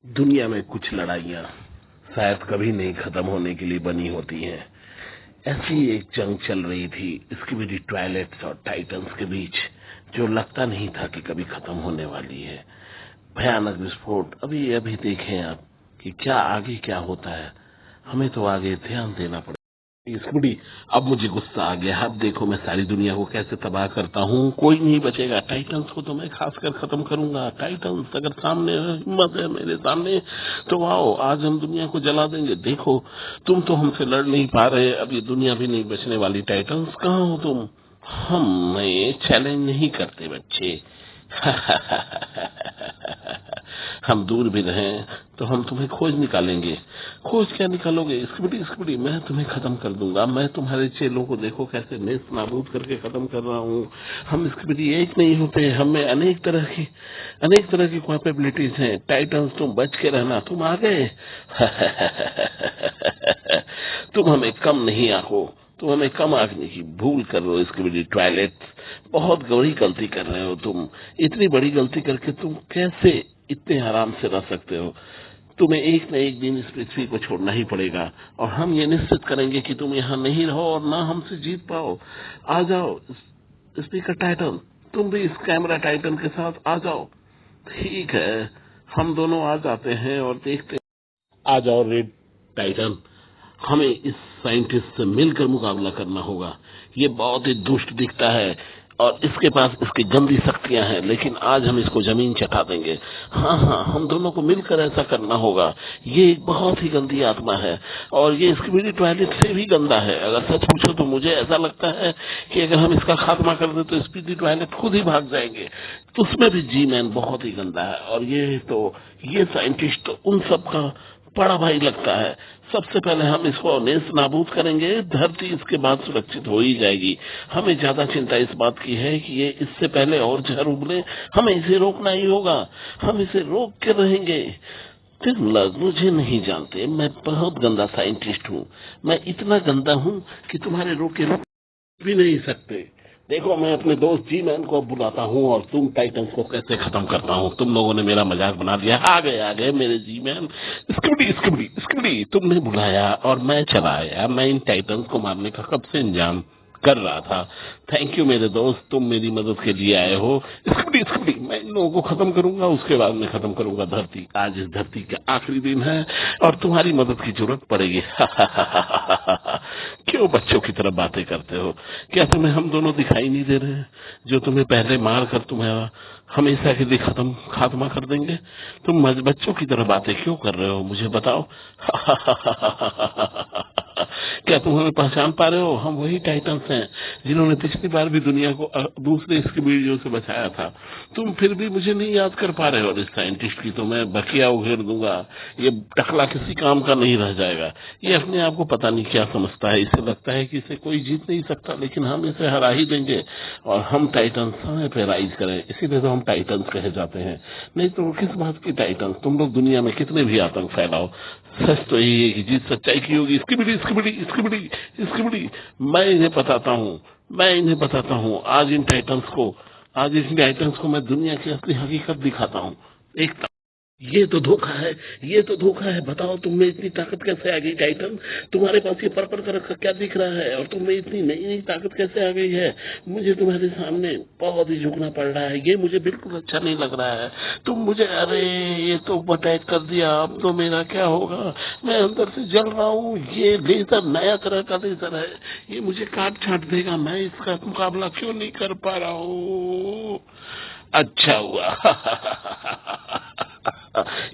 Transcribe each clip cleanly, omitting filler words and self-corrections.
दुनिया में कुछ लड़ाइयाँ शायद कभी नहीं खत्म होने के लिए बनी होती हैं। ऐसी एक जंग चल रही थी स्किबिडी टॉयलेट्स और टाइटन्स के बीच, जो लगता नहीं था कि कभी खत्म होने वाली है। भयानक विस्फोट। अभी अभी देखें आप कि क्या आगे क्या होता है। हमें तो आगे ध्यान देना पड़ेगा। स्कूटी, अब मुझे गुस्सा आ गया। अब देखो मैं सारी दुनिया को कैसे तबाह करता हूँ। कोई नहीं बचेगा। टाइटन्स को तो मैं खासकर खत्म करूंगा। टाइटन्स अगर सामने हिम्मत है मेरे सामने तो आओ, आज हम दुनिया को जला देंगे। देखो तुम तो हमसे लड़ नहीं पा रहे, अब ये दुनिया भी नहीं बचने वाली। टाइटन्स कहाँ हो तुम? हमें चैलेंज नहीं करते बच्चे। हम दूर भी रहें तो हम तुम्हें खोज निकालेंगे। खोज क्या निकालोगे? स्किबिडी स्किबिडी, मैं तुम्हें खत्म कर दूंगा। मैं तुम्हारे चेलों को देखो कैसे नेस्त नाबूद करके खत्म कर रहा हूँ। हम स्किबिडी एक नहीं होते, हमें अनेक तरह की कैपेबिलिटीज हैं। टाइटन्स तुम बच के रहना, तुम आ गए। तुम हमें कम नहीं आंको, तुम हमें कम आंकने की भूल कर रहे हो। स्किबिडी टॉयलेट, बहुत बड़ी गलती कर रहे हो तुम। इतनी बड़ी गलती करके तुम कैसे इतने आराम से रह सकते हो? तुम्हें एक न एक दिन इस पृथ्वी को छोड़ना ही पड़ेगा, और हम ये निश्चित करेंगे कि तुम यहाँ नहीं रहो और ना हमसे जीत पाओ। आ जाओ स्पीकर टाइटन, तुम भी इस कैमरा टाइटन के साथ आ जाओ। ठीक है, हम दोनों आ जाते हैं और देखते। आ जाओ रेड टाइटन, हमें इस साइंटिस्ट से मिलकर मुकाबला करना होगा। ये बहुत ही दुष्ट दिखता है और इसके पास इसकी गंदी शक्तियां हैं, लेकिन आज हम इसको जमीन चटा देंगे। हाँ हाँ, हम दोनों को मिलकर ऐसा करना होगा। ये एक बहुत ही गंदी आत्मा है और ये स्किबिडी टॉयलेट से भी गंदा है। अगर सच पूछो तो मुझे ऐसा लगता है कि अगर हम इसका खात्मा कर दे तो स्किबिडी टॉयलेट खुद ही भाग जाएंगे। तो उसमें भी जी मैन बहुत ही गंदा है, और ये साइंटिस्ट तो उन सब का बड़ा भाई लगता है। सबसे पहले हम इसको नेस्त नाबूद करेंगे, धरती इसके बाद सुरक्षित हो ही जाएगी। हमें ज्यादा चिंता इस बात की है कि ये इससे पहले और जहर उगले। हमें इसे रोकना ही होगा, हम इसे रोक के रहेंगे। तुम लोग मुझे नहीं जानते, मैं बहुत गंदा साइंटिस्ट हूँ। मैं इतना गंदा हूँ कि तुम्हारे रोक भी नहीं सकते। देखो मैं अपने दोस्त जी मैन को बुलाता हूँ और तुम टाइटन्स को कैसे खत्म करता हूँ। तुम लोगों ने मेरा मजाक बना दिया। आ गए मेरे जी मैन। स्किबिडी स्किबिडी स्किबिडी, तुमने बुलाया और मैं चला आया। मैं इन टाइटन्स को मारने का कब से इंतजाम कर रहा था। थैंक यू मेरे दोस्त, तुम मेरी मदद के लिए आए हो। स्किबिडी स्किबिडी, मैं इन लोगों को खत्म करूंगा, उसके बाद मैं खत्म करूंगा धरती। आज इस धरती का आखिरी दिन है और तुम्हारी मदद की जरूरत पड़ेगी। क्यों बच्चों की तरह बातें करते हो? क्या तुम्हें हम दोनों दिखाई नहीं दे रहे हैं, जो तुम्हें पहले मार कर तुम्हारा हमेशा के लिए खात्मा कर देंगे? तुम बच्चों की तरह बातें क्यों कर रहे हो, मुझे बताओ। क्या तुम हमें पहचान पा रहे हो? हम वही टाइटन्स हैं जिन्होंने पिछली बार भी दुनिया को दूसरे इसके वीडियो से बचाया था। तुम फिर भी मुझे नहीं याद कर पा रहे हो। इस साइंटिस्ट की तो मैं बकिया उघेर दूंगा। ये टकला किसी काम का नहीं रह जाएगा। ये अपने आप को पता नहीं क्या समझता है। इसे लगता है कि इसे कोई जीत नहीं सकता, लेकिन हम इसे हरा ही देंगे और हम टाइटन्स समय पे राइज करें। इसीलिए तो हम टाइटन्स कहे जाते हैं। नहीं तो किस बात की टाइटन्स? तुम लोग दुनिया में कितने भी आतंक फैलाओ, सच तो यही है कि जीत सच्चाई की होगी। स्किबिडी स्किबिडी स्किबिडी स्किबिडी, मैं इन्हें बताता हूँ। आज इन टाइटन्स को मैं दुनिया की असली हकीकत दिखाता हूँ। एक ये तो धोखा है, ये तो धोखा है। बताओ तुम में इतनी ताकत कैसे आ गई टाइटन? तुम्हारे पास ये पर्पल कलर का क्या दिख रहा है, और तुम में इतनी नई नई ताकत कैसे आ गई है? मुझे तुम्हारे सामने बहुत ही झुकना पड़ रहा है। ये मुझे बिल्कुल अच्छा नहीं लग रहा है। तुम मुझे, अरे ये तो अटैक कर दिया, अब तो मेरा क्या होगा? मैं अंदर से जल रहा हूँ। ये लेजर नया तरह का लेजर है, ये मुझे काट छाट देगा। मैं इसका मुकाबला क्यों नहीं कर पा रहा हूँ? अच्छा हुआ।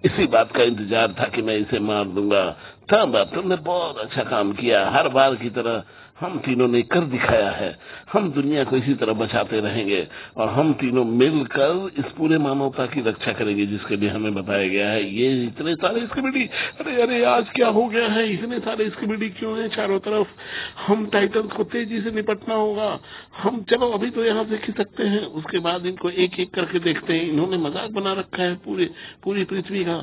इसी बात का इंतजार था कि मैं इसे मार दूंगा। था बाप, तुमने बहुत अच्छा काम किया। हर बार की तरह हम तीनों ने कर दिखाया है। हम दुनिया को इसी तरह बचाते रहेंगे और हम तीनों मिलकर इस पूरे मानवता की रक्षा करेंगे जिसके लिए हमें बताया गया है। ये इतने सारे स्किबिडी, अरे अरे आज क्या हो गया है? इतने सारे स्किबिडी क्यों हैं चारों तरफ? हम टाइटन्स को तेजी से निपटना होगा। हम चलो अभी तो यहाँ से खिसकते हैं, उसके बाद इनको एक एक करके देखते हैं। इन्होंने मजाक बना रखा है पूरी पृथ्वी का,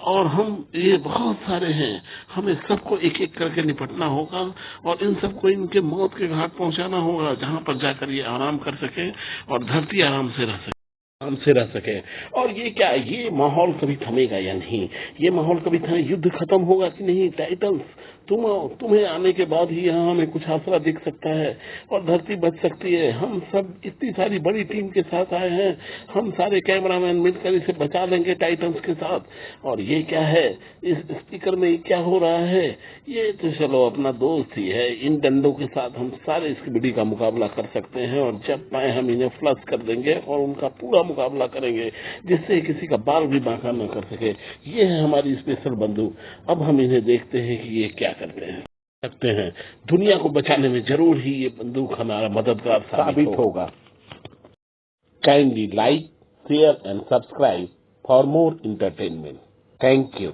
और हम ये बहुत सारे हैं। हमें सबको एक एक करके निपटना होगा और इन सबको इनके मौत के घाट पहुंचाना होगा, जहां पर जाकर ये आराम कर सके और धरती आराम से रह सके। आराम से रह सके। और ये क्या, ये माहौल कभी थमेगा या नहीं, ये माहौल कभी थमे, युद्ध खत्म होगा कि नहीं, टाइटन्स तुम्हें आने के बाद ही यहाँ हमें कुछ आसरा दिख सकता है और धरती बच सकती है। हम सब इतनी सारी बड़ी टीम के साथ आए हैं, हम सारे कैमरामैन मिलकर इसे बचा लेंगे टाइटन्स के साथ। और ये क्या है, इस स्पीकर में क्या हो रहा है, ये तो चलो अपना दोस्त ही है, इन डंडों के साथ हम सारे स्किबिडी का मुकाबला कर सकते हैं और जब पाए हम इन्हें फ्लश कर देंगे और उनका पूरा मुकाबला करेंगे जिससे किसी का बाल भी बांका न कर सके। ये है हमारी स्पेशल बंदूक। अब हम इन्हें देखते हैं कि ये क्या करते हैं। दुनिया को बचाने में जरूर ही ये बंदूक हमारा मददगार साबित होगा। Kindly like, share and subscribe for more entertainment. Thank you.